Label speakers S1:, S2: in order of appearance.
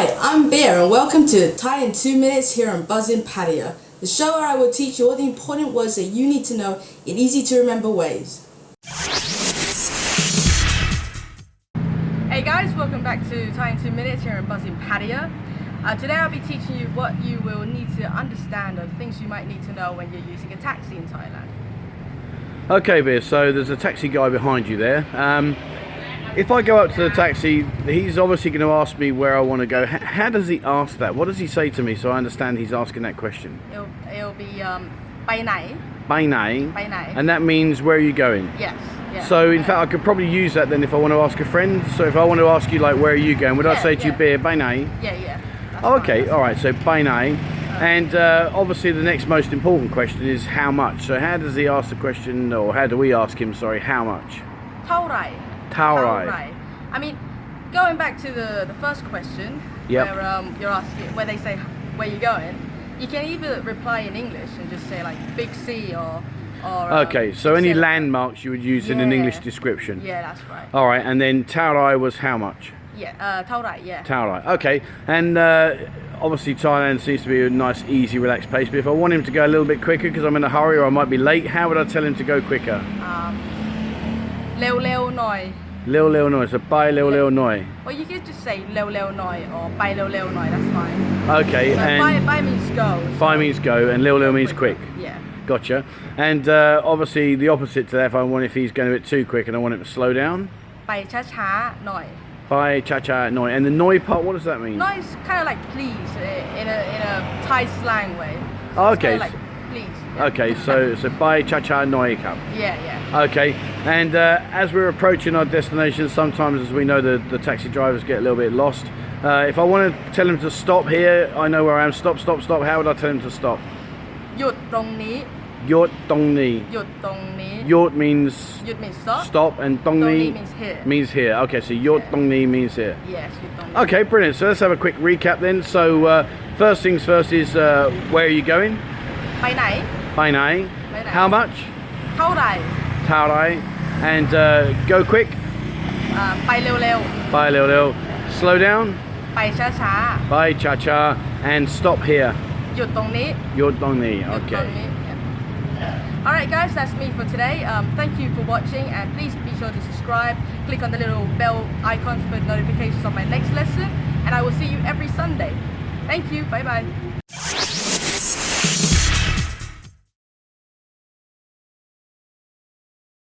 S1: Hi, I'm Bear and welcome to Thai in 2 minutes here on Buzzin Patio, the show where I will teach you all the important words that you need to know in easy to remember ways. Hey guys, welcome back to Thai in 2 minutes here on Buzzin Patio. Today I'll be teaching you what you will need to understand or things you might need to know when you're using a taxi in Thailand.
S2: Okay, Beer, so there's a taxi guy behind you there. If I go up to the taxi, he's obviously going to ask me where I want to go. How does he ask that? What does he say to me so I understand he's asking that question?
S1: It'll be ไปไหน
S2: By name.
S1: ไปไหน
S2: And that means where are you going?
S1: Yes. Yeah.
S2: So in fact I could probably use that then if I want to ask a friend. So if I want to ask you like where are you going, would I say to you Beer, by name?
S1: Yeah.
S2: Oh, okay, alright, so by name. And obviously the next most important question is how much. So how does he ask the question, or how do we ask him, sorry, how much?
S1: เท่าไหร่
S2: Taurai.
S1: I mean, going back to the first question,
S2: Yep.
S1: where you're asking, where they say where you going, you can either reply in English and just say like Big C or
S2: Okay, so any
S1: say-
S2: landmarks you would use in an
S1: Yeah.
S2: English description.
S1: Yeah, that's right.
S2: Alright, and then Taurai was how much?
S1: Yeah, เท่าไหร่ yeah.
S2: Taurai. Okay, and obviously Thailand seems to be a nice, easy, relaxed pace, but if I want him to go a little bit quicker because I'm in a hurry or I might be late, how would I tell him to go quicker?
S1: เร็วๆหน่อย
S2: Lil noi, so bye lil noi.
S1: Or you could just say เร็วๆหน่อย or ไปเร็วๆหน่อย that's fine.
S2: Okay,
S1: So
S2: and
S1: by means go.
S2: bye means go, and lil means quick.
S1: Yeah.
S2: Gotcha. And obviously the opposite to that, if I want, if he's going a bit too quick and I want him to slow down,
S1: ไปช้าๆหน่อย
S2: bye cha cha noi. And the noi part, what does that mean?
S1: น้อย is kind of like please in a Thai slang way. So
S2: Oh,
S1: it's
S2: okay.
S1: kinda like please. Yeah.
S2: Okay, so bye cha cha noi cup.
S1: Yeah.
S2: Okay, and as we're approaching our destination, sometimes, as we know, the taxi drivers get a little bit lost. If I want to tell him to stop here, I know where I am. Stop. How would I tell him to stop?
S1: หยุดตรงนี้
S2: Yort dong ni.
S1: หยุดตรงนี้
S2: Yort means
S1: หยุด means stop.
S2: stop, and dong ni
S1: means here.
S2: means here. Okay, so yort
S1: Yeah.
S2: dong ni means here.
S1: Yes หยุดตรงนี้
S2: Okay, brilliant. So let's have a quick recap then. So first things first is where are you going?
S1: ไปไหน
S2: By name.
S1: By name.
S2: How much?
S1: เท่าไหร่
S2: Taurai. And go quick.
S1: ไปเร็ว
S2: Bye lil. Slow down.
S1: ๆไปช้า
S2: Bye cha cha. And stop here.
S1: ๆหยุดตรงนี้
S2: Yort dong ni.
S1: หยุดตรง
S2: Okay.
S1: นี้ Yeah. Alright guys, that's me for today. Thank you for watching and please be sure to subscribe. Click on the little bell icons for notifications of my next lesson and I will see you every Sunday. Thank you. Bye bye.